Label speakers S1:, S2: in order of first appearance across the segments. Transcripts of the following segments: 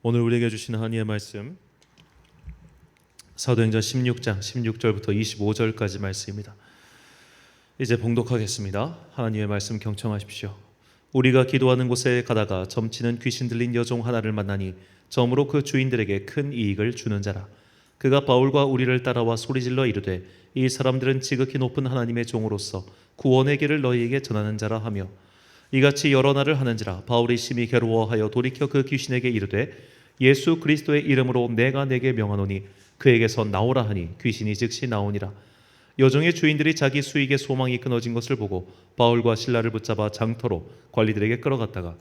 S1: 오늘 우리에게 주신 하나님의 말씀 사도행전 16장 16절부터 25절까지 말씀입니다. 이제 봉독하겠습니다. 하나님의 말씀 경청하십시오. 우리가 기도하는 곳에 가다가 점치는 귀신 들린 여종 하나를 만나니 점으로 그 주인들에게 큰 이익을 주는 자라. 그가 바울과 우리를 따라와 소리질러 이르되 이 사람들은 지극히 높은 하나님의 종으로서 구원의 길을 너희에게 전하는 자라 하며 이같이 여러 날을 하는지라. 바울이 심히 괴로워하여 돌이켜 그 귀신에게 이르되 예수 그리스도의 이름으로 내가 내게 명하노니 그에게서 나오라 하니 귀신이 즉시 나오니라. 여종의 주인들이 자기 수익의 소망이 끊어진 것을 보고 바울과 실라를 붙잡아 장터로 관리들에게 끌어갔다가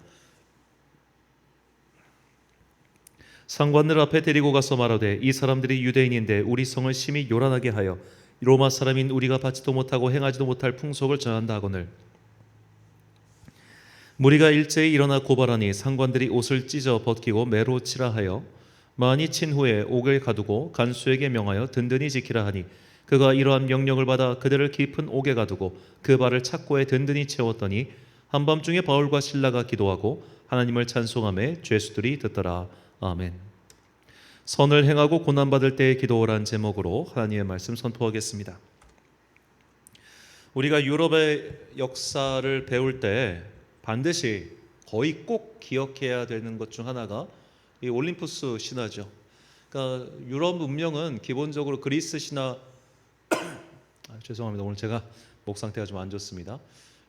S1: 상관들 앞에 데리고 가서 말하되 이 사람들이 유대인인데 우리 성을 심히 요란하게 하여 로마 사람인 우리가 받지도 못하고 행하지도 못할 풍속을 전한다 하거늘 무리가 일제히 일어나 고발하니 상관들이 옷을 찢어 벗기고 매로 치라 하여 많이 친 후에 옥에 가두고 간수에게 명하여 든든히 지키라 하니 그가 이러한 명령을 받아 그들을 깊은 옥에 가두고 그 발을 착고에 든든히 채웠더니 한밤중에 바울과 실라가 기도하고 하나님을 찬송하며 죄수들이 듣더라. 아멘. 선을 행하고 고난받을 때의 기도란 제목으로 하나님의 말씀 선포하겠습니다. 우리가 유럽의 역사를 배울 때 반드시 거의 꼭 기억해야 되는 것 중 하나가 이 올림푸스 신화죠. 그러니까 유럽 문명은 기본적으로 그리스 신화 죄송합니다. 오늘 제가 목 상태가 좀 안 좋습니다.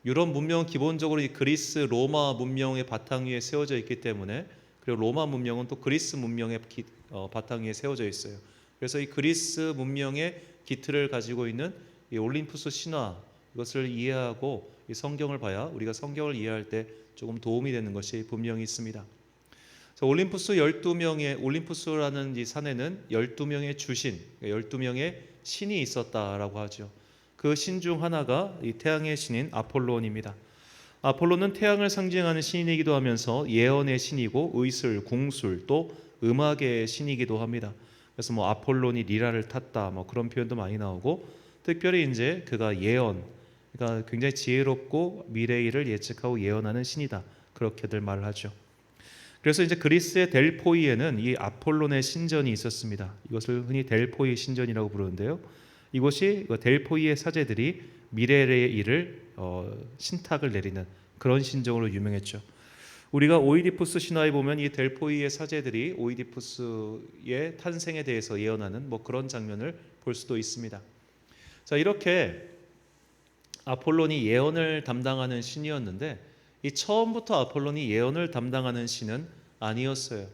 S1: 유럽 문명은 기본적으로 이 그리스 로마 문명의 바탕 위에 세워져 있기 때문에 그리고 로마 문명은 또 그리스 문명의 바탕 위에 세워져 있어요. 그래서 이 그리스 문명의 기틀을 가지고 있는 이 올림푸스 신화 이것을 이해하고 이 성경을 봐야 우리가 성경을 이해할 때 조금 도움이 되는 것이 분명히 있습니다. 올림푸스 12명의 올림푸스라는 이 산에는 12명의 주신, 12명의 신이 있었다라고 하죠. 그 신 중 하나가 이 태양의 신인 아폴론입니다. 아폴론은 태양을 상징하는 신이기도 하면서 예언의 신이고 의술, 궁술 또 음악의 신이기도 합니다. 그래서 뭐 아폴론이 리라를 탔다 뭐 그런 표현도 많이 나오고 특별히 이제 그가 예언 그러니까 굉장히 지혜롭고 미래의 일을 예측하고 예언하는 신이다. 그렇게들 말을 하죠. 그래서 이제 그리스의 델포이에는 이 아폴론의 신전이 있었습니다. 이것을 흔히 델포이 신전이라고 부르는데요. 이곳이 델포이의 사제들이 미래의 일을 신탁을 내리는 그런 신전으로 유명했죠. 우리가 오이디푸스 신화에 보면 이 델포이의 사제들이 오이디푸스의 탄생에 대해서 예언하는 뭐 그런 장면을 볼 수도 있습니다. 자, 이렇게 아폴론이 예언을 담당하는 신이었는데 이 처음부터 아폴론이 예언을 담당하는 신은 아니었어요.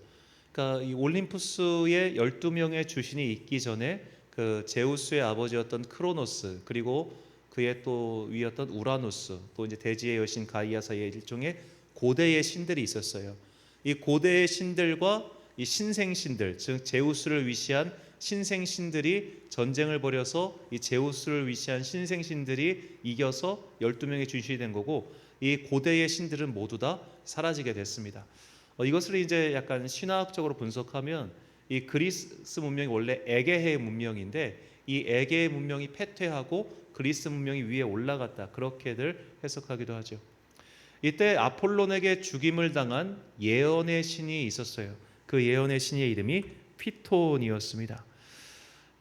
S1: 그러니까 이 올림푸스의 12명의 주신이 있기 전에 그 제우스의 아버지였던 크로노스 그리고 그의 또 위였던 우라노스 또 이제 대지의 여신 가이아 사이에 일종의 고대의 신들이 있었어요. 이 고대의 신들과 이 신생신들 즉 제우스를 위시한 신생신들이 전쟁을 벌여서 이 제우스를 위시한 신생신들이 이겨서 12명의 주신이 된 거고 이 고대의 신들은 모두 다 사라지게 됐습니다. 이것을 이제 약간 신화학적으로 분석하면 이 그리스 문명이 원래 에게해 문명인데 이 에게해 문명이 패퇴하고 그리스 문명이 위에 올라갔다 그렇게들 해석하기도 하죠. 이때 아폴론에게 죽임을 당한 예언의 신이 있었어요. 그 예언의 신의 이름이 피톤이었습니다.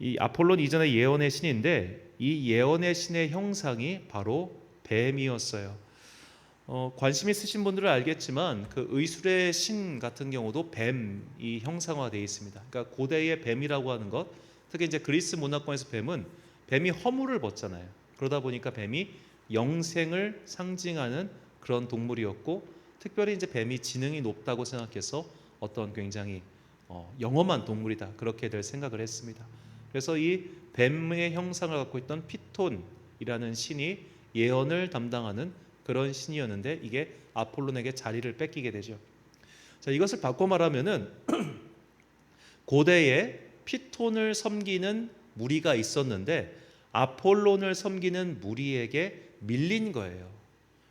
S1: 이 아폴론 이전의 예언의 신인데 이 예언의 신의 형상이 바로 뱀이었어요. 관심 있으신 분들은 알겠지만 그 의술의 신 같은 경우도 뱀이 형상화되어 있습니다. 그러니까 고대의 뱀이라고 하는 것, 특히 이제 그리스 문화권에서 뱀이 허물을 벗잖아요. 그러다 보니까 뱀이 영생을 상징하는 그런 동물이었고, 특별히 이제 뱀이 지능이 높다고 생각해서 어떤 굉장히 영험한 동물이다 그렇게들 생각을 했습니다. 그래서 이 뱀의 형상을 갖고 있던 피톤이라는 신이 예언을 담당하는 그런 신이었는데 이게 아폴론에게 자리를 뺏기게 되죠. 자, 이것을 바꿔 말하면은 고대에 피톤을 섬기는 무리가 있었는데 아폴론을 섬기는 무리에게 밀린 거예요.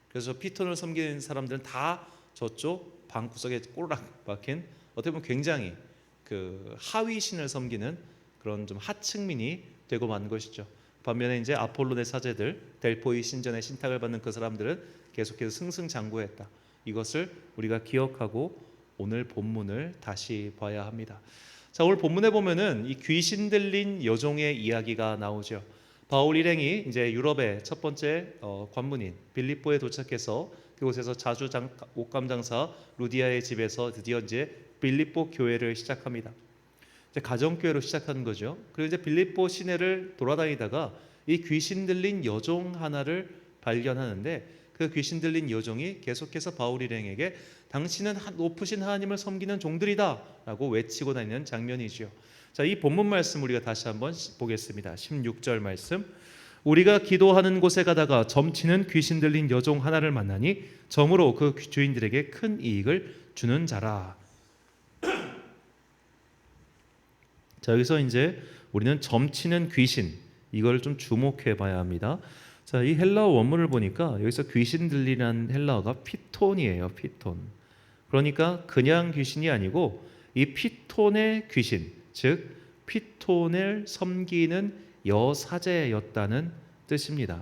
S1: 그래서 피톤을 섬기는 사람들은 다 저쪽 방구석에 꼬르륵 박힌 어떻게 보면 굉장히 그 하위 신을 섬기는 그런 좀 하층민이 되고 만 것이죠. 반면에 이제 아폴론의 사제들 델포이 신전의 신탁을 받는 그 사람들은 계속해서 승승장구했다. 이것을 우리가 기억하고 오늘 본문을 다시 봐야 합니다. 자, 오늘 본문에 보면은 이 귀신 들린 여종의 이야기가 나오죠. 바울 일행이 이제 유럽의 첫 번째 관문인 빌립보에 도착해서 그곳에서 자주 옷감 장사 루디아의 집에서 드디어 이제 빌립보 교회를 시작합니다. 이제 가정 교회로 시작하는 거죠. 그리고 이제 빌립보 시내를 돌아다니다가 이 귀신 들린 여종 하나를 발견하는데 그 귀신 들린 여종이 계속해서 바울 일행에게 당신은 높으신 하나님을 섬기는 종들이다라고 외치고 다니는 장면이죠. 자, 이 본문 말씀 우리가 다시 한번 보겠습니다. 16절 말씀. 우리가 기도하는 곳에 가다가 점치는 귀신 들린 여종 하나를 만나니 점으로 그 주인들에게 큰 이익을 주는 자라. 자, 여기서 이제 우리는 점치는 귀신, 이걸 좀 주목해 봐야 합니다. 자, 이 헬라어 원문을 보니까 여기서 귀신 들리는 헬라어가 피톤이에요. 피톤. 그러니까 그냥 귀신이 아니고 이 피톤의 귀신, 즉 피톤을 섬기는 여사제였다는 뜻입니다.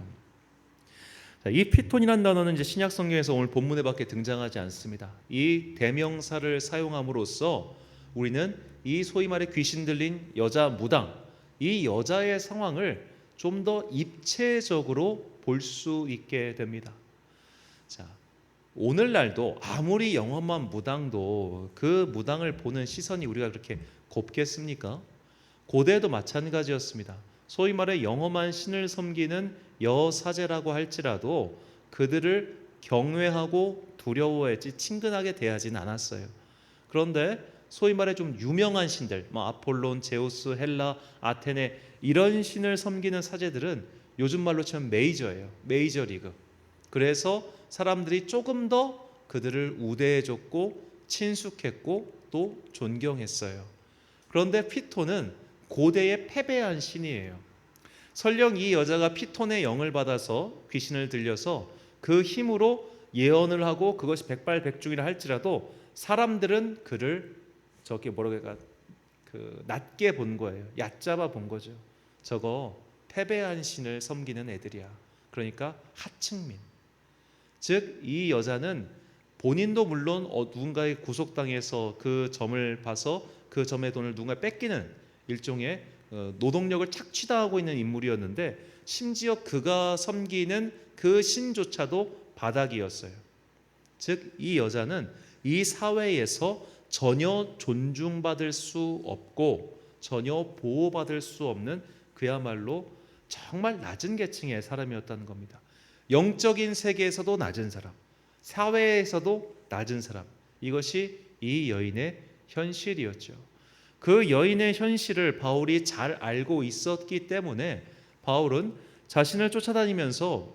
S1: 자, 이 피톤이라는 단어는 이제 신약 성경에서 오늘 본문에밖에 등장하지 않습니다. 이 대명사를 사용함으로써 우리는 이 소위 말해 귀신 들린 여자 무당, 이 여자의 상황을 좀 더 입체적으로 볼 수 있게 됩니다. 자, 오늘날도 아무리 영험한 무당도 그 무당을 보는 시선이 우리가 그렇게 곱겠습니까? 고대에도 마찬가지였습니다. 소위 말해 영험한 신을 섬기는 여사제라고 할지라도 그들을 경외하고 두려워했지 친근하게 대하지는 않았어요. 그런데 소위 말해 좀 유명한 신들, 아폴론, 제우스, 헬라, 아테네 이런 신을 섬기는 사제들은 요즘 말로 치면 메이저예요. 메이저리그. 그래서 사람들이 조금 더 그들을 우대해줬고 친숙했고 또 존경했어요. 그런데 피톤은 고대의 패배한 신이에요. 설령 이 여자가 피톤의 영을 받아서 귀신을 들려서 그 힘으로 예언을 하고 그것이 백발백중이라 할지라도 사람들은 그를 저게 뭐라고 할까, 낮게 본 거예요. 얕잡아 본 거죠. 저거 패배한 신을 섬기는 애들이야. 그러니까 하층민. 즉 이 여자는 본인도 물론 누군가의 구속당해서 그 점을 봐서 그 점의 돈을 누군가 뺏기는 일종의 노동력을 착취당하고 있는 인물이었는데 심지어 그가 섬기는 그 신조차도 바닥이었어요. 즉 이 여자는 이 사회에서 전혀 존중받을 수 없고 전혀 보호받을 수 없는 그야말로 정말 낮은 계층의 사람이었다는 겁니다. 영적인 세계에서도 낮은 사람, 사회에서도 낮은 사람, 이것이 이 여인의 현실이었죠. 그 여인의 현실을 바울이 잘 알고 있었기 때문에 바울은 자신을 쫓아다니면서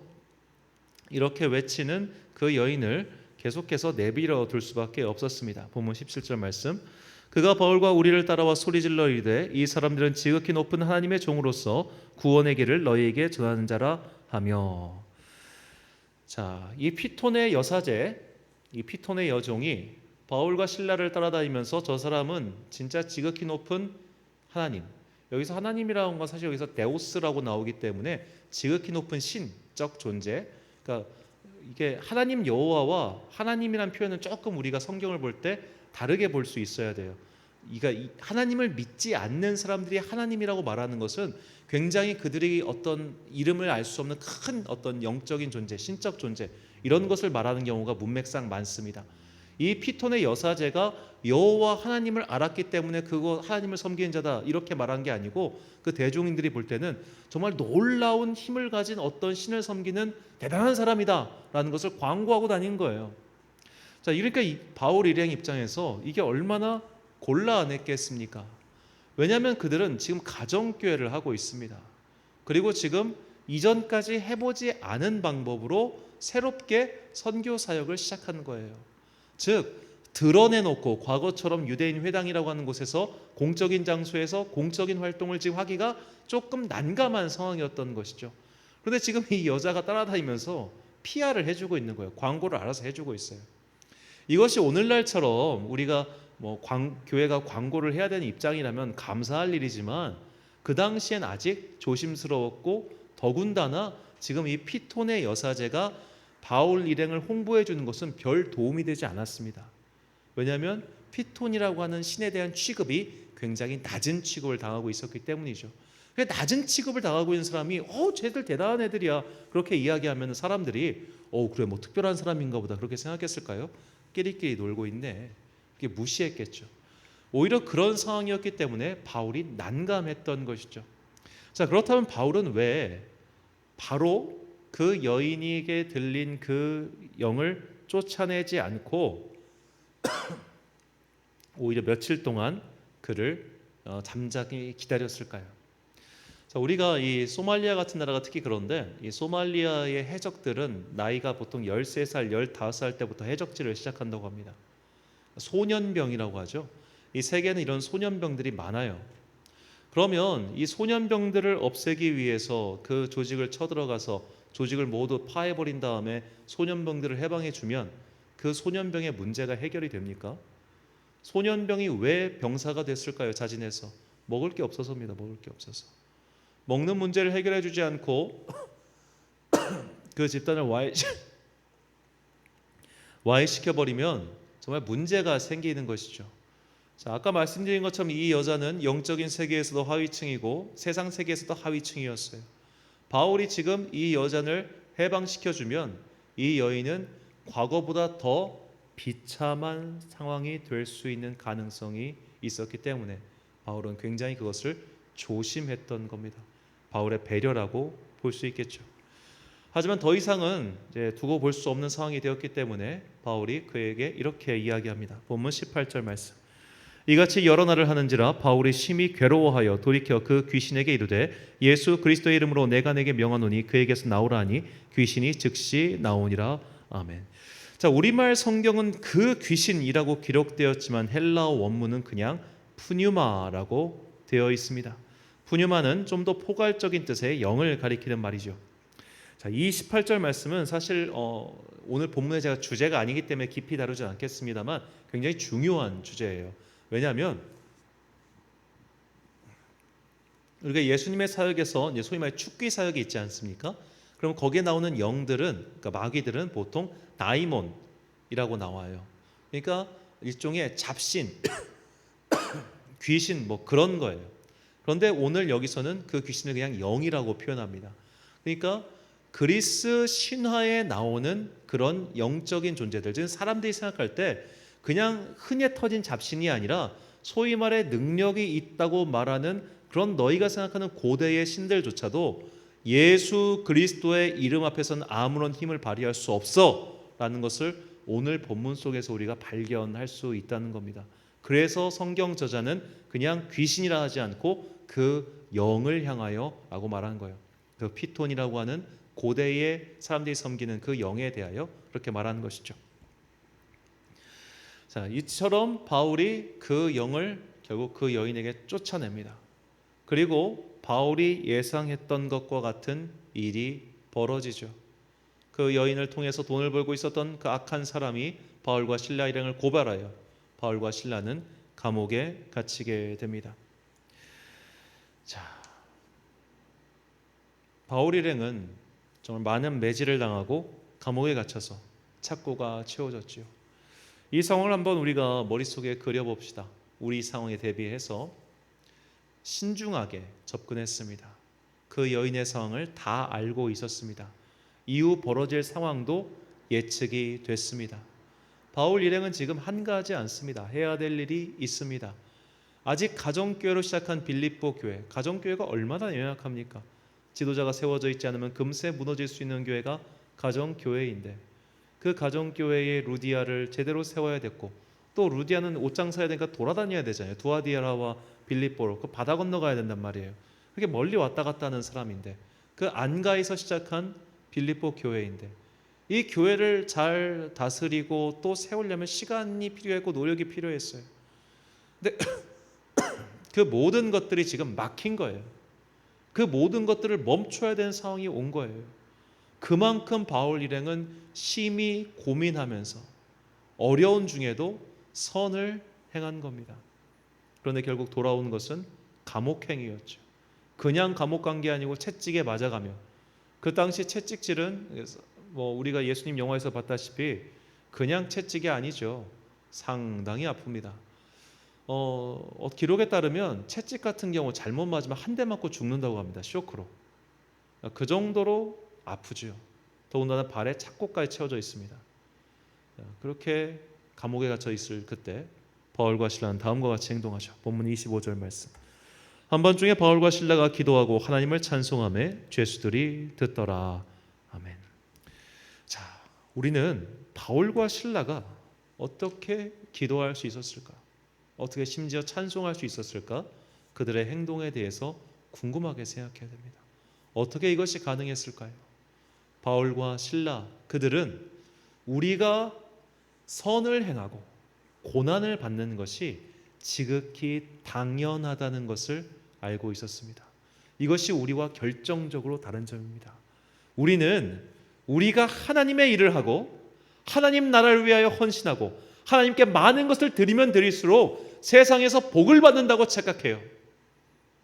S1: 이렇게 외치는 그 여인을 계속해서 내버려 둘 수밖에 없었습니다. 본문 17절 말씀. 그가 바울과 우리를 따라와 소리질러 이르되 이 사람들은 지극히 높은 하나님의 종으로서 구원의 길을 너희에게 전하는 자라 하며. 자, 이 피톤의 여사제, 이 피톤의 여종이 바울과 실라를 따라다니면서 저 사람은 진짜 지극히 높은 하나님, 여기서 하나님이라는 건 사실 여기서 데오스라고 나오기 때문에 지극히 높은 신적 존재, 그러니까 이게 하나님 여호와와 하나님이란 표현은 조금 우리가 성경을 볼 때 다르게 볼 수 있어야 돼요. 그러니까 하나님을 믿지 않는 사람들이 하나님이라고 말하는 것은 굉장히 그들이 어떤 이름을 알 수 없는 큰 어떤 영적인 존재, 신적 존재 이런 것을 말하는 경우가 문맥상 많습니다. 이 피톤의 여사제가 여호와 하나님을 알았기 때문에 그거 하나님을 섬기는 자다 이렇게 말한 게 아니고 그 대중인들이 볼 때는 정말 놀라운 힘을 가진 어떤 신을 섬기는 대단한 사람이다라는 것을 광고하고 다닌 거예요. 자, 그러니까 이 바울 일행 입장에서 이게 얼마나 곤란했겠습니까? 왜냐하면 그들은 지금 가정교회를 하고 있습니다. 그리고 지금 이전까지 해보지 않은 방법으로 새롭게 선교 사역을 시작하는 거예요. 즉 드러내놓고 과거처럼 유대인 회당이라고 하는 곳에서 공적인 장소에서 공적인 활동을 지금 하기가 조금 난감한 상황이었던 것이죠. 그런데 지금 이 여자가 따라다니면서 PR을 해주고 있는 거예요. 광고를 알아서 해주고 있어요. 이것이 오늘날처럼 우리가 교회가 광고를 해야 되는 입장이라면 감사할 일이지만 그 당시엔 아직 조심스러웠고 더군다나 지금 이 피톤의 여사제가 바울 일행을 홍보해 주는 것은 별 도움이 되지 않았습니다. 왜냐하면 피톤이라고 하는 신에 대한 취급이 굉장히 낮은 취급을 당하고 있었기 때문이죠. 낮은 취급을 당하고 있는 사람이 쟤들 대단한 애들이야 그렇게 이야기하면 사람들이 그래 뭐 특별한 사람인가 보다 그렇게 생각했을까요? 끼리끼리 놀고 있네. 그게 무시했겠죠. 오히려 그런 상황이었기 때문에 바울이 난감했던 것이죠. 자, 그렇다면 바울은 왜 바로 그 여인에게 들린 그 영을 쫓아내지 않고 오히려 며칠 동안 그를 잠잠히 기다렸을까요? 자, 우리가 이 소말리아 같은 나라가 특히 그런데 이 소말리아의 해적들은 나이가 보통 13살, 15살 때부터 해적질을 시작한다고 합니다. 소년병이라고 하죠. 이 세계는 이런 소년병들이 많아요. 그러면 이 소년병들을 없애기 위해서 그 조직을 쳐들어가서 조직을 모두 파해버린 다음에 소년병들을 해방해주면 그 소년병의 문제가 해결이 됩니까? 소년병이 왜 병사가 됐을까요? 자진해서 먹을 게 없어서입니다. 먹을 게 없어서. 먹는 문제를 해결해주지 않고 그 집단을 와해시켜버리면 정말 문제가 생기는 것이죠. 자, 아까 말씀드린 것처럼 이 여자는 영적인 세계에서도 하위층이고 세상 세계에서도 하위층이었어요. 바울이 지금 이 여자를 해방시켜주면 이 여인은 과거보다 더 비참한 상황이 될 수 있는 가능성이 있었기 때문에 바울은 굉장히 그것을 조심했던 겁니다. 바울의 배려라고 볼 수 있겠죠. 하지만 더 이상은 이제 두고 볼 수 없는 상황이 되었기 때문에 바울이 그에게 이렇게 이야기합니다. 본문 18절 말씀. 이같이 여러 날을 하는지라 바울이 심히 괴로워하여 돌이켜 그 귀신에게 이르되 예수 그리스도의 이름으로 내가 내게 명하노니 그에게서 나오라 하니 귀신이 즉시 나오니라. 아멘. 자, 우리말 성경은 그 귀신이라고 기록되었지만 헬라어 원문은 그냥 푸뉴마라고 되어 있습니다. 푸뉴마는 좀 더 포괄적인 뜻의 영을 가리키는 말이죠. 자, 이 18절 말씀은 사실 오늘 본문의 제가 주제가 아니기 때문에 깊이 다루지 않겠습니다만 굉장히 중요한 주제예요. 왜냐하면 우리가 예수님의 사역에서 소위 말해 축귀 사역이 있지 않습니까? 그럼 거기에 나오는 영들은, 그러니까 마귀들은 보통 다이몬이라고 나와요. 그러니까 일종의 잡신, 귀신 뭐 그런 거예요. 그런데 오늘 여기서는 그 귀신을 그냥 영이라고 표현합니다. 그러니까 그리스 신화에 나오는 그런 영적인 존재들, 즉 사람들이 생각할 때 그냥 흔해 터진 잡신이 아니라 소위 말해 능력이 있다고 말하는 그런 너희가 생각하는 고대의 신들조차도 예수 그리스도의 이름 앞에서는 아무런 힘을 발휘할 수 없어 라는 것을 오늘 본문 속에서 우리가 발견할 수 있다는 겁니다. 그래서 성경 저자는 그냥 귀신이라 하지 않고 그 영을 향하여 라고 말하는 거예요. 그 피톤이라고 하는 고대의 사람들이 섬기는 그 영에 대하여 그렇게 말하는 것이죠. 자, 이처럼 바울이 그 영을 결국 그 여인에게 쫓아냅니다. 그리고 바울이 예상했던 것과 같은 일이 벌어지죠. 그 여인을 통해서 돈을 벌고 있었던 그 악한 사람이 바울과 실라 일행을 고발하여 바울과 실라는 감옥에 갇히게 됩니다. 자, 바울 일행은 정말 많은 매질을 당하고 감옥에 갇혀서 착고가 채워졌지요. 이 상황을 한번 우리가 머릿속에 그려봅시다. 우리 상황에 대비해서 신중하게 접근했습니다. 그 여인의 상황을 다 알고 있었습니다. 이후 벌어질 상황도 예측이 됐습니다. 바울 일행은 지금 한가하지 않습니다. 해야 될 일이 있습니다. 아직 가정교회로 시작한 빌립보 교회, 가정교회가 얼마나 연약합니까? 지도자가 세워져 있지 않으면 금세 무너질 수 있는 교회가 가정교회인데 그 가정교회의 루디아를 제대로 세워야 됐고 또 루디아는 옷장 사야 되니까 돌아다녀야 되잖아요. 두아디아라와 빌립보로 그 바다 건너가야 된단 말이에요. 그게 멀리 왔다 갔다 하는 사람인데 그 안가에서 시작한 빌립보 교회인데 이 교회를 잘 다스리고 또 세우려면 시간이 필요했고 노력이 필요했어요. 근데 그 모든 것들이 지금 막힌 거예요. 그 모든 것들을 멈춰야 되는 상황이 온 거예요. 그만큼 바울 일행은 심히 고민하면서 어려운 중에도 선을 행한 겁니다. 그런데 결국 돌아온 것은 감옥행이었죠. 그냥 감옥 간 게 아니고 채찍에 맞아가며 그 당시 채찍질은 우리가 예수님 영화에서 봤다시피 그냥 채찍이 아니죠. 상당히 아픕니다. 기록에 따르면 채찍 같은 경우 잘못 맞으면 한 대 맞고 죽는다고 합니다. 쇼크로. 그 정도로 아프죠. 더군다나 발에 착고까지 채워져 있습니다. 그렇게 감옥에 갇혀 있을 그때 바울과 실라는 다음과 같이 행동하죠. 본문 25절 말씀. 한밤중에 바울과 실라가 기도하고 하나님을 찬송하며 죄수들이 듣더라. 아멘. 자, 우리는 바울과 실라가 어떻게 기도할 수 있었을까? 어떻게 심지어 찬송할 수 있었을까? 그들의 행동에 대해서 궁금하게 생각해야 됩니다. 어떻게 이것이 가능했을까요? 바울과 실라 그들은 우리가 선을 행하고 고난을 받는 것이 지극히 당연하다는 것을 알고 있었습니다. 이것이 우리와 결정적으로 다른 점입니다. 우리는 우리가 하나님의 일을 하고 하나님 나라를 위하여 헌신하고 하나님께 많은 것을 드리면 드릴수록 세상에서 복을 받는다고 착각해요.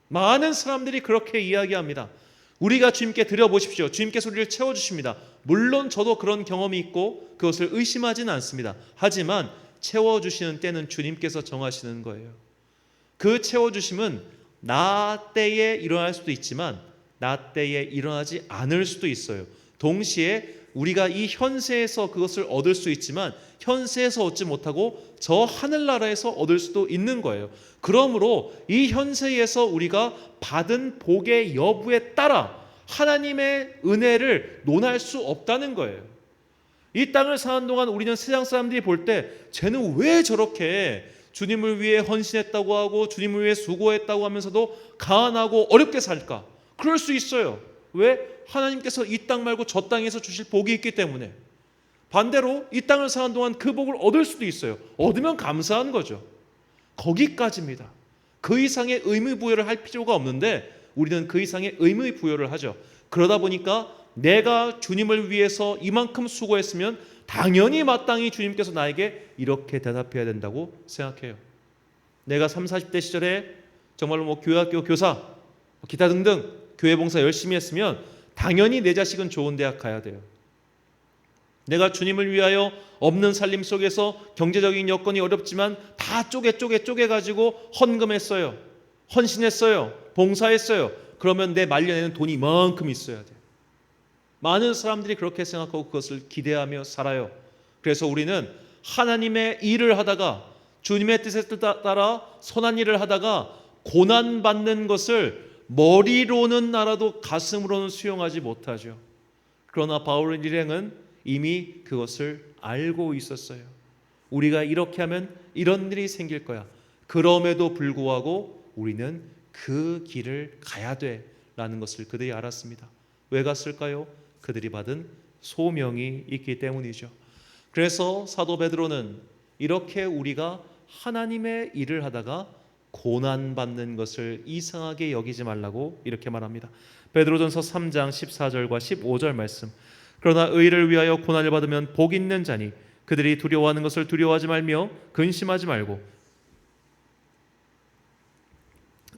S1: 많은 사람들이 그렇게 이야기합니다. 우리가 주님께 드려보십시오. 주님께서 우리를 채워주십니다. 물론 저도 그런 경험이 있고 그것을 의심하지는 않습니다. 하지만 채워주시는 때는 주님께서 정하시는 거예요. 그 채워주심은 나 때에 일어날 수도 있지만 나 때에 일어나지 않을 수도 있어요. 동시에 우리가 이 현세에서 그것을 얻을 수 있지만 현세에서 얻지 못하고 저 하늘나라에서 얻을 수도 있는 거예요. 그러므로 이 현세에서 우리가 받은 복의 여부에 따라 하나님의 은혜를 논할 수 없다는 거예요. 이 땅을 사는 동안 우리는 세상 사람들이 볼 때 쟤는 왜 저렇게 주님을 위해 헌신했다고 하고 주님을 위해 수고했다고 하면서도 가난하고 어렵게 살까? 그럴 수 있어요. 왜? 하나님께서 이 땅 말고 저 땅에서 주실 복이 있기 때문에. 반대로 이 땅을 사는 동안 그 복을 얻을 수도 있어요. 얻으면 감사한 거죠. 거기까지입니다. 그 이상의 의미 부여를 할 필요가 없는데 우리는 그 이상의 의미 부여를 하죠. 그러다 보니까 내가 주님을 위해서 이만큼 수고했으면 당연히 마땅히 주님께서 나에게 이렇게 대답해야 된다고 생각해요. 내가 30, 40대 시절에 정말로 교회학교 교사, 기타 등등 교회 봉사 열심히 했으면 당연히 내 자식은 좋은 대학 가야 돼요. 내가 주님을 위하여 없는 살림 속에서 경제적인 여건이 어렵지만 다 쪼개가지고 헌금했어요. 헌신했어요. 봉사했어요. 그러면 내 말년에는 돈이 이만큼 있어야 돼요. 많은 사람들이 그렇게 생각하고 그것을 기대하며 살아요. 그래서 우리는 하나님의 일을 하다가 주님의 뜻에 따라 선한 일을 하다가 고난받는 것을 머리로는 알아도 가슴으로는 수용하지 못하죠. 그러나 바울의 일행은 이미 그것을 알고 있었어요. 우리가 이렇게 하면 이런 일이 생길 거야. 그럼에도 불구하고 우리는 그 길을 가야 돼라는 것을 그들이 알았습니다. 왜 갔을까요? 그들이 받은 소명이 있기 때문이죠. 그래서 사도 베드로는 이렇게 우리가 하나님의 일을 하다가 고난받는 것을 이상하게 여기지 말라고 이렇게 말합니다. 베드로전서 3장 14절과 15절 말씀. 그러나 의를 위하여 고난을 받으면 복 있는 자니 그들이 두려워하는 것을 두려워하지 말며 근심하지 말고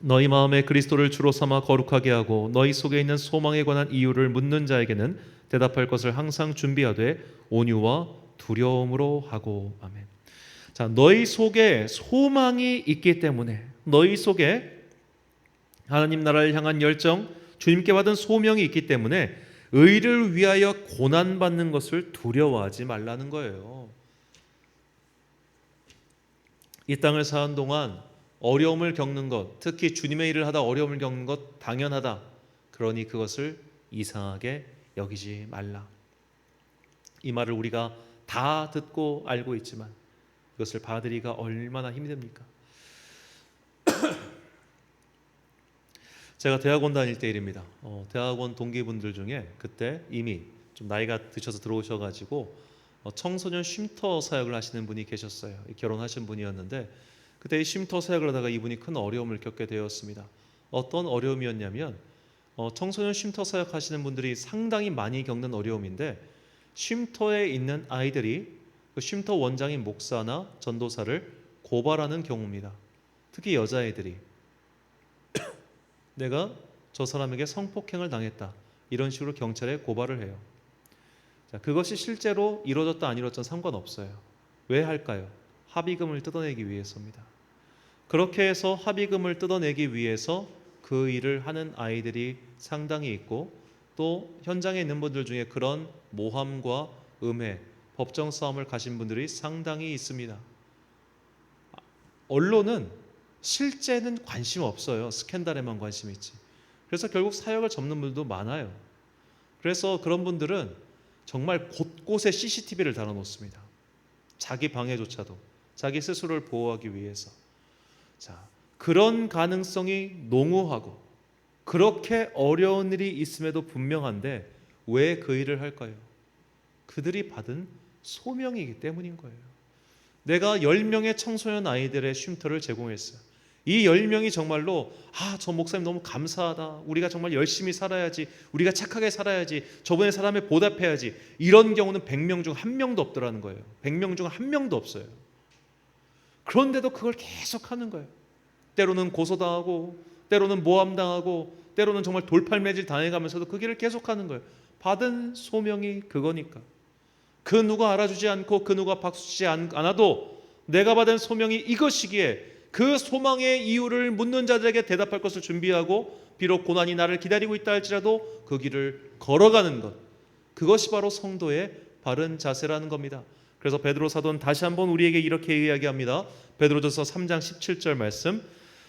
S1: 너희 마음에 그리스도를 주로 삼아 거룩하게 하고 너희 속에 있는 소망에 관한 이유를 묻는 자에게는 대답할 것을 항상 준비하되 온유와 두려움으로 하고. 아멘. 자, 너희 속에 소망이 있기 때문에 너희 속에 하나님 나라를 향한 열정, 주님께 받은 소명이 있기 때문에 의를 위하여 고난받는 것을 두려워하지 말라는 거예요. 이 땅을 사는 동안 어려움을 겪는 것, 특히 주님의 일을 하다 어려움을 겪는 것 당연하다. 그러니 그것을 이상하게 여기지 말라. 이 말을 우리가 다 듣고 알고 있지만 그것을 받아들이기가 얼마나 힘듭니까? 제가 대학원 다닐 때 일입니다. 대학원 동기분들 중에 그때 이미 좀 나이가 드셔서 들어오셔가지고 청소년 쉼터 사역을 하시는 분이 계셨어요. 결혼하신 분이었는데 그때 이 쉼터 사역을 하다가 이분이 큰 어려움을 겪게 되었습니다. 어떤 어려움이었냐면 청소년 쉼터 사역 하시는 분들이 상당히 많이 겪는 어려움인데 쉼터에 있는 아이들이 그 쉼터 원장인 목사나 전도사를 고발하는 경우입니다. 특히 여자애들이 내가 저 사람에게 성폭행을 당했다. 이런 식으로 경찰에 고발을 해요. 자, 그것이 실제로 이루어졌다 안 이루어졌다 상관없어요. 왜 할까요? 합의금을 뜯어내기 위해서입니다. 그렇게 해서 합의금을 뜯어내기 위해서 그 일을 하는 아이들이 상당히 있고, 또 현장에 있는 분들 중에 그런 모함과 음해, 법정 싸움을 가신 분들이 상당히 있습니다. 언론은 실제는 관심 없어요. 스캔들에만 관심 있지. 그래서 결국 사역을 접는 분들도 많아요. 그래서 그런 분들은 정말 곳곳에 CCTV를 달아놓습니다. 자기 방해조차도, 자기 스스로를 보호하기 위해서. 자, 그런 가능성이 농후하고 그렇게 어려운 일이 있음에도 분명한데 왜 그 일을 할까요? 그들이 받은 소명이기 때문인 거예요. 내가 10명의 청소년 아이들의 쉼터를 제공했어요. 이 10명이 정말로 저 목사님 너무 감사하다. 우리가 정말 열심히 살아야지. 우리가 착하게 살아야지. 저번에 사람에 보답해야지. 이런 경우는 100명 중 1명도 없더라는 거예요. 100명 중 1명도 없어요. 그런데도 그걸 계속 하는 거예요. 때로는 고소당하고, 때로는 모함당하고, 때로는 정말 돌팔매질 당해가면서도 그 길을 계속하는 거예요. 받은 소명이 그거니까. 그 누가 알아주지 않고 그 누가 박수치지 않아도 내가 받은 소명이 이것이기에 그 소망의 이유를 묻는 자들에게 대답할 것을 준비하고, 비록 고난이 나를 기다리고 있다 할지라도 그 길을 걸어가는 것, 그것이 바로 성도의 바른 자세라는 겁니다. 그래서 베드로 사도는 다시 한번 우리에게 이렇게 이야기합니다. 베드로전서 3장 17절 말씀,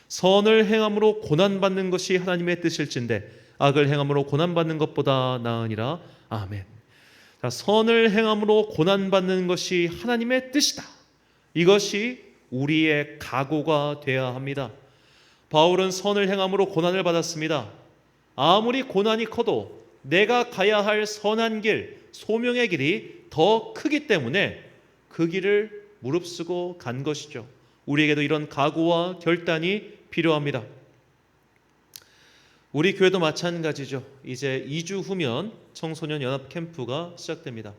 S1: 선을 행함으로 고난받는 것이 하나님의 뜻일진데 악을 행함으로 고난받는 것보다 나으니라. 아멘. 자, 선을 행함으로 고난받는 것이 하나님의 뜻이다. 이것이 우리의 각오가 되어야 합니다. 바울은 선을 행함으로 고난을 받았습니다. 아무리 고난이 커도 내가 가야 할 선한 길, 소명의 길이 더 크기 때문에 그 길을 무릅쓰고 간 것이죠. 우리에게도 이런 각오와 결단이 필요합니다. 우리 교회도 마찬가지죠. 이제 2주 후면 청소년 연합 캠프가 시작됩니다.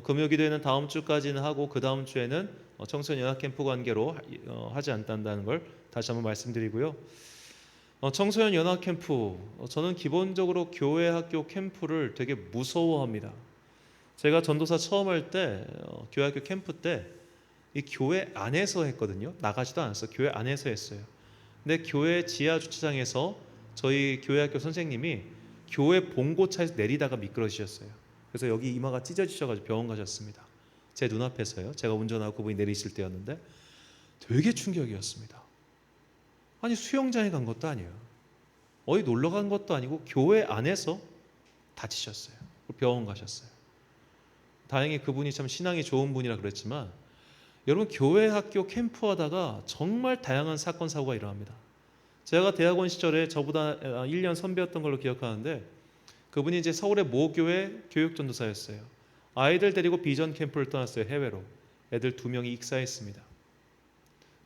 S1: 금요기도회는 다음 주까지는 하고 그 다음 주에는 청소년 연합 캠프 관계로 하지 않는다는 걸 다시 한번 말씀드리고요. 청소년 연합 캠프, 저는 기본적으로 교회 학교 캠프를 되게 무서워합니다. 제가 전도사 처음 할 때 교회 학교 캠프 때 이 교회 안에서 했거든요. 나가지도 않았어요. 교회 안에서 했어요. 근데 교회 지하 주차장에서 저희 교회 학교 선생님이 교회 봉고차에서 내리다가 미끄러지셨어요. 그래서 여기 이마가 찢어지셔가지고 병원 가셨습니다. 제 눈앞에서요. 제가 운전하고 그분이 내리실 때였는데 되게 충격이었습니다. 아니, 수영장에 간 것도 아니에요. 어디 놀러 간 것도 아니고 교회 안에서 다치셨어요. 병원 가셨어요. 다행히 그분이 참 신앙이 좋은 분이라 그랬지만, 여러분, 교회 학교 캠프 하다가 정말 다양한 사건 사고가 일어납니다. 제가 대학원 시절에 저보다 1년 선배였던 걸로 기억하는데, 그분이 이제 서울의 모교회 교육전도사였어요. 아이들 데리고 비전 캠프를 떠났어요. 해외로. 애들 2명이 익사했습니다.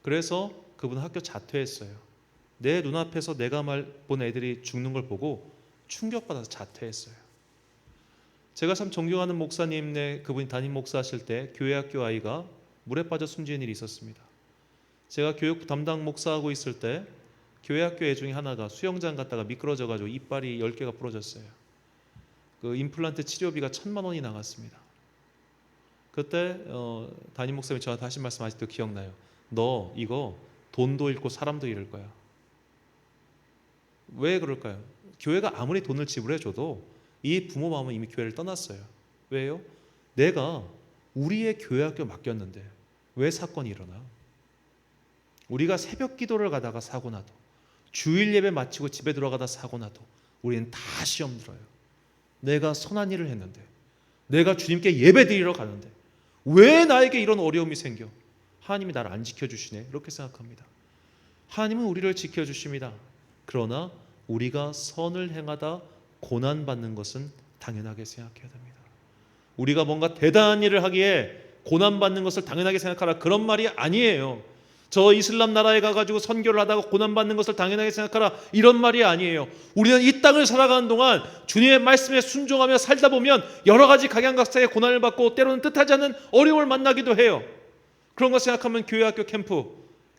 S1: 그래서 그분 학교 자퇴했어요. 내 눈앞에서 내가 본 애들이 죽는 걸 보고 충격받아서 자퇴했어요. 제가 참 존경하는 목사님네, 그분이 담임 목사 하실 때 교회 학교 아이가 물에 빠져 숨지는 일이 있었습니다. 제가 교육 담당 목사하고 있을 때 교회 학교 애 중에 하나가 수영장 갔다가 미끄러져가지고 이빨이 10개가 부러졌어요. 그 임플란트 치료비가 1,000만 원이 나갔습니다. 그때 담임 목사님이 저한테 하신 말씀 아직도 기억나요. 너 이거 돈도 잃고 사람도 잃을 거야. 왜 그럴까요? 교회가 아무리 돈을 지불해줘도 이 부모 마음은 이미 교회를 떠났어요. 왜요? 내가 우리의 교회 학교 맡겼는데 왜 사건이 일어나? 우리가 새벽 기도를 가다가 사고 나도, 주일 예배 마치고 집에 들어가다 사고 나도 우리는 다 시험 들어요. 내가 선한 일을 했는데, 내가 주님께 예배 드리러 가는데 왜 나에게 이런 어려움이 생겨? 하나님이 나를 안 지켜주시네, 이렇게 생각합니다. 하나님은 우리를 지켜주십니다. 그러나 우리가 선을 행하다 고난받는 것은 당연하게 생각해야 됩니다. 우리가 뭔가 대단한 일을 하기에 고난받는 것을 당연하게 생각하라, 그런 말이 아니에요. 저 이슬람 나라에 가가지고 선교를 하다가 고난받는 것을 당연하게 생각하라, 이런 말이 아니에요. 우리는 이 땅을 살아가는 동안 주님의 말씀에 순종하며 살다 보면 여러 가지 각양각색의 고난을 받고 때로는 뜻하지 않은 어려움을 만나기도 해요. 그런 거 생각하면 교회 학교 캠프,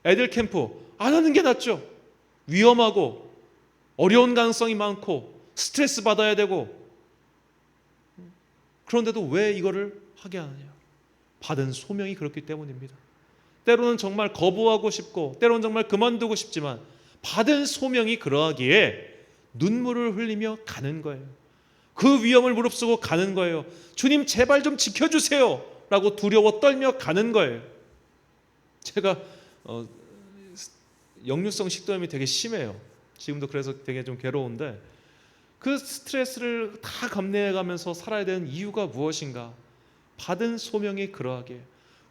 S1: 애들 캠프 안 하는 게 낫죠. 위험하고 어려운 가능성이 많고 스트레스 받아야 되고, 그런데도 왜 이거를 하게 하느냐? 받은 소명이 그렇기 때문입니다. 때로는 정말 거부하고 싶고 때로는 정말 그만두고 싶지만 받은 소명이 그러하기에 눈물을 흘리며 가는 거예요. 그 위험을 무릅쓰고 가는 거예요. 주님 제발 좀 지켜주세요 라고 두려워 떨며 가는 거예요. 제가 역류성 식도염이 되게 심해요. 지금도 그래서 되게 좀 괴로운데 그 스트레스를 다 감내해가면서 살아야 되는 이유가 무엇인가? 받은 소명이 그러하게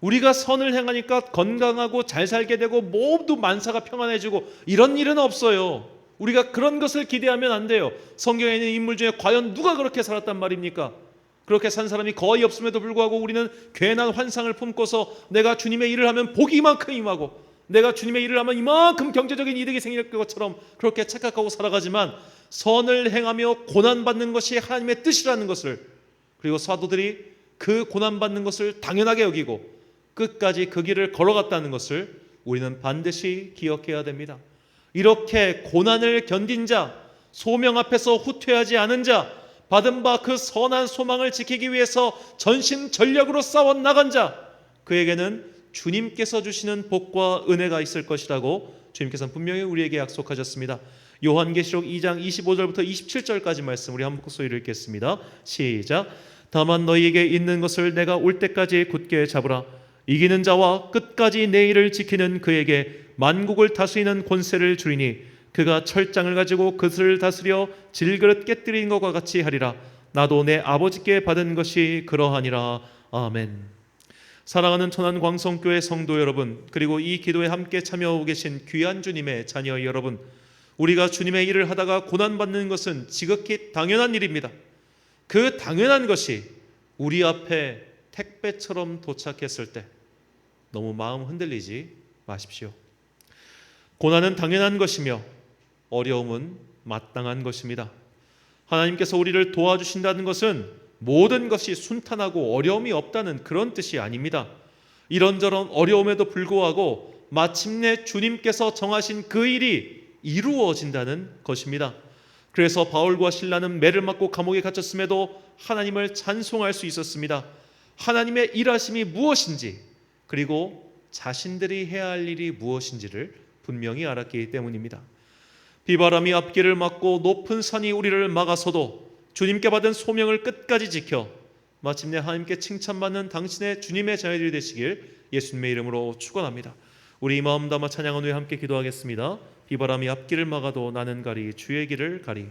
S1: 우리가 선을 행하니까 건강하고 잘 살게 되고 모두 만사가 평안해지고 이런 일은 없어요. 우리가 그런 것을 기대하면 안 돼요. 성경에 있는 인물 중에 과연 누가 그렇게 살았단 말입니까? 그렇게 산 사람이 거의 없음에도 불구하고 우리는 괜한 환상을 품고서 내가 주님의 일을 하면 복이 이만큼 임하고 내가 주님의 일을 하면 이만큼 경제적인 이득이 생길 것처럼 그렇게 착각하고 살아가지만 선을 행하며 고난받는 것이 하나님의 뜻이라는 것을, 그리고 사도들이 그 고난받는 것을 당연하게 여기고 끝까지 그 길을 걸어갔다는 것을 우리는 반드시 기억해야 됩니다. 이렇게 고난을 견딘 자, 소명 앞에서 후퇴하지 않은 자, 받은 바 그 선한 소망을 지키기 위해서 전심전력으로 싸워 나간 자, 그에게는 주님께서 주시는 복과 은혜가 있을 것이라고 주님께서는 분명히 우리에게 약속하셨습니다. 요한계시록 2장 25절부터 27절까지 말씀 우리 한 목소리로 읽겠습니다. 시작. 다만 너희에게 있는 것을 내가 올 때까지 굳게 잡으라. 이기는 자와 끝까지 내 일을 지키는 그에게 만국을 다스리는 권세를 주리니 그가 철장을 가지고 그것을 다스려 질그릇 깨뜨린 것과 같이 하리라. 나도 내 아버지께 받은 것이 그러하니라. 아멘. 사랑하는 천안광성교회 성도 여러분, 그리고 이 기도에 함께 참여하고 계신 귀한 주님의 자녀 여러분, 우리가 주님의 일을 하다가 고난받는 것은 지극히 당연한 일입니다. 그 당연한 것이 우리 앞에 택배처럼 도착했을 때 너무 마음 흔들리지 마십시오. 고난은 당연한 것이며 어려움은 마땅한 것입니다. 하나님께서 우리를 도와주신다는 것은 모든 것이 순탄하고 어려움이 없다는 그런 뜻이 아닙니다. 이런저런 어려움에도 불구하고 마침내 주님께서 정하신 그 일이 이루어진다는 것입니다. 그래서 바울과 실라는 매를 맞고 감옥에 갇혔음에도 하나님을 찬송할 수 있었습니다. 하나님의 일하심이 무엇인지, 그리고 자신들이 해야 할 일이 무엇인지를 분명히 알았기 때문입니다. 비바람이 앞길을 막고 높은 산이 우리를 막아서도 주님께 받은 소명을 끝까지 지켜 마침내 하나님께 칭찬받는 당신의 주님의 자녀들이 되시길 예수님의 이름으로 축원합니다. 우리 이 마음 담아 찬양한 후에 함께 기도하겠습니다. 비바람이 앞길을 막아도 나는 가리 주의 길을 가리.